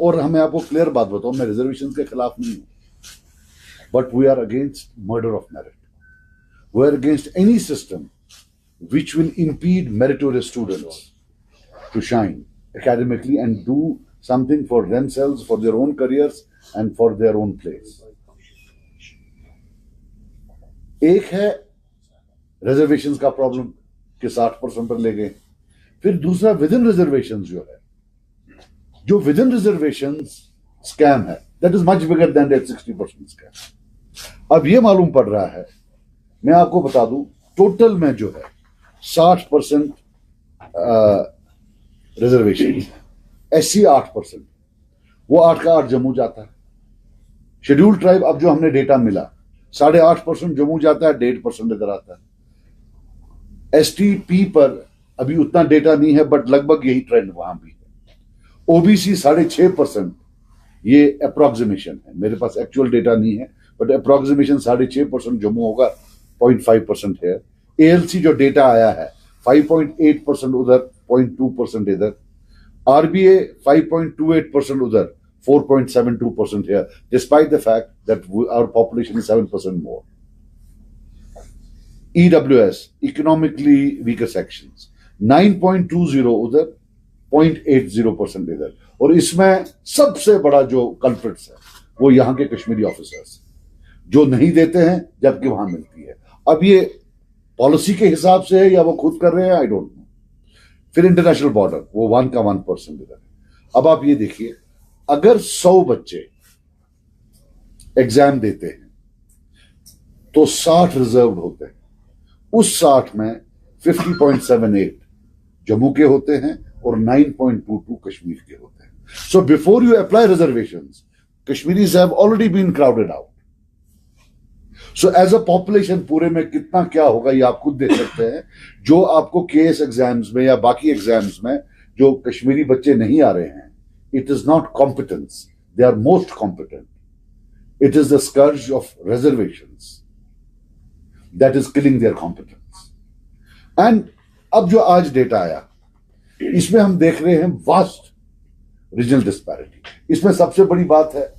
और हमें आपको क्लियर बात बताऊं, मैं रिजर्वेशन के खिलाफ नहीं हूं, but we are against murder of merit. We are against any system which will impede meritorious students to shine academically and do something for themselves, for their own careers and for their own place. एक है reservations का problem कि 60% पर ले गए. फिर दूसरा with in reservations जो है, जो विद इन रिजर्वेशंस स्कैम है, that is much bigger than that 60% scam. अब ये मालूम पड़ रहा है, मैं आपको बता दूं, टोटल में जो है 60% रिजर्वेशन, SC 8%, वो 8 का 8 जम्मू जाता है. शेड्यूल्ड ट्राइब, अब जो हमने डेटा मिला, 8.5% जम्मू जाता है, 1.5% इधर आता है. STP पर अभी उतना डेटा नहीं है, बट लगभग यही ट्रेंड वहां भी है. OBC 6.5%, ये अप्रोक्सीमेशन है, मेरे पास एक्चुअल डेटा नहीं है, बट अप्रोक्सीमेशन 6.5% जम्मू होगा, 0.5% है. ALC जो डेटा आया है 5.8% उधर, 0.2% इधर. RBA 5.28% उधर, 4.72% here, despite the fact that our population is 7% more. EWS, economically weaker sections, 9.20 उधर, 0.80% इधर. और इसमें सबसे बड़ा जो कल्प्रिट्स है वो यहाँ के कश्मीरी ऑफिसर्स, जो नहीं देते हैं जबकि वहां मिलती है. अब ये पॉलिसी के हिसाब से है या वो खुद कर रहे हैं, आई डोंट नो. फिर इंटरनेशनल बॉर्डर, वो 1 का 1% इधर. अब आप ये देखिए, अगर 100 बच्चे एग्जाम देते हैं तो 60 रिजर्व्ड होते हैं. उस 60 में 50.78 जम्मू के होते हैं और 9.22 कश्मीर के होते हैं. So before you apply reservations, Kashmiris have already been crowded out. So as a population पूरे में कितना क्या होगा ये आप खुद देख सकते हैं. जो आपको केएस एग्जाम्स में या बाकी एग्जाम्स में जो कश्मीरी बच्चे नहीं आ रहे हैं, it is not competence, they are most competent. It is the scourge of reservations that is killing their competence. And अब जो आज डेटा आया, इसमें हम देख रहे हैं वास्ट रीजनल डिस्पैरिटी. इसमें सबसे बड़ी बात है,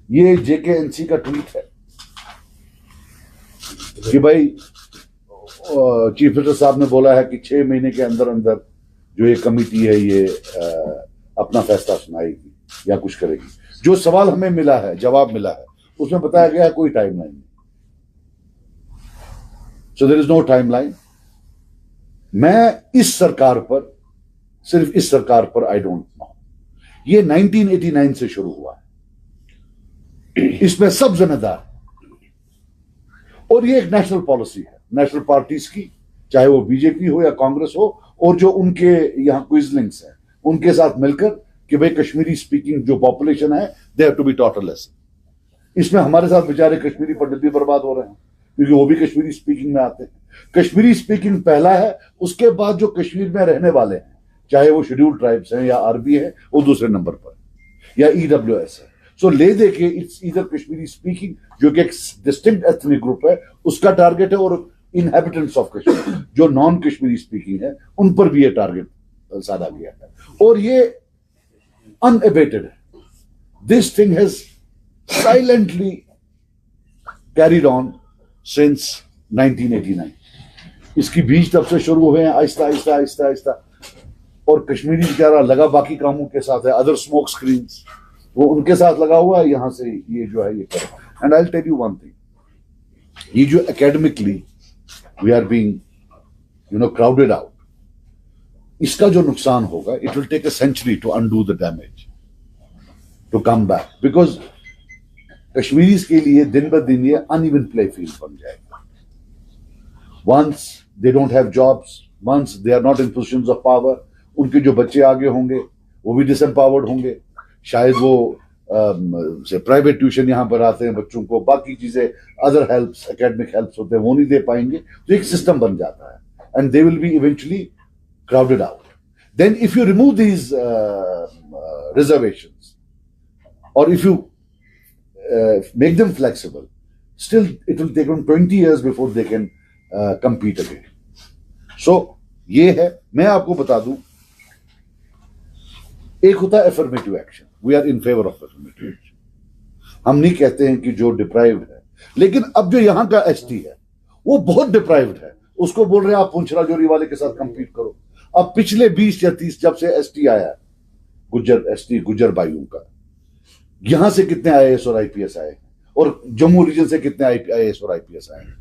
ये JKNC का ट्वीट है कि भाई चीफ मिनिस्टर साहब ने बोला है कि 6 महीने के अंदर अंदर जो ये कमिटी है ये अपना फैसला सुनाएगी या कुछ करेगी. जो सवाल हमें मिला है, जवाब मिला है, उसमें बताया गया है कोई टाइमलाइन नहीं. So there is no timeline. मैं इस सरकार पर, सिर्फ इस सरकार पर आई डोंट नो. ये 1989 से शुरू हुआ है, इसमें सब जिम्मेदार. और ये एक नेशनल पॉलिसी है नेशनल पार्टीज की, चाहे वो बीजेपी हो या कांग्रेस हो, और जो उनके यहाँ क्विजलिंग्स हैं उनके साथ मिलकर कि भाई कश्मीरी स्पीकिंग जो पॉपुलेशन है, they have to be taught a lesson. इसमें हमारे साथ बेचारे कश्मीरी पंडित भी बर्बाद हो रहे हैं क्योंकि वो भी कश्मीरी स्पीकिंग में आते हैं. कश्मीरी स्पीकिंग पहला है, उसके बाद जो कश्मीर में रहने वाले हैं, चाहे वो शेड्यूल्ड ट्राइब्स हैं या आरबी है, वो दूसरे नंबर पर, या EWS है. सो ले दे के इट्स इधर कश्मीरी स्पीकिंग, जो कि एक डिस्टिंक्ट एथनिक ग्रुप है, उसका टारगेट है. और इनहेबिटेंट्स ऑफ कश्मीर जो नॉन कश्मीरी स्पीकिंग है, उन पर भी ये टारगेट साधा गया है. और ये अनएबेटेड है. This thing has silently carried on since 1989. इसकी बीज तब से शुरू हुए हैं, आहिस्ता आहिस्ता आहिस्ता आहिस्ता. और कश्मीरी बेचारा लगा बाकी कामों के साथ है, अदर स्मोक स्क्रीन्स वो उनके साथ लगा हुआ है. यहां से ये जो है ये कर. And I will tell you one thing, ये जो academically we are being crowded out, इसका जो नुकसान होगा, it will take a century to undo the damage, to come back. Because Kashmiris के लिए दिन ब दिन ये अनइवन प्ले फील्ड बन जाएगा. Once they don't have jobs, once they are not in positions of power, उनके जो बच्चे आगे होंगे वो भी डिसएम्पावर्ड होंगे. शायद वो से प्राइवेट ट्यूशन यहाँ पर आते हैं बच्चों को, बाकी चीजें अदर हेल्प्स, एकेडमिक हेल्प्स होते हैं, वो नहीं दे पाएंगे. तो एक सिस्टम बन जाता है and they will be eventually crowded out. Then if you remove these reservations और if you make them flexible, still it will take them 20 years before they can compete again. So ये है. मैं आपको बता दूं, एक होता है affirmative action, we are in favour of affirmative action. हम नहीं कहते हैं कि जो डिप्राइव्ड है, लेकिन अब जो यहां का एसटी है वो बहुत डिप्राइव्ड है, उसको बोल रहे हैं आप पुंछ राजौरी वाले के साथ कंपीट करो। अब पिछले 20 या 30 जब से एसटी आया, गुज्जर एसटी, गुज्जर बाइयों का, यहां से कितने आईएएस और आईपीएस आए, और जम्मू रीजन से कितने आईएएस और आईपीएस आए।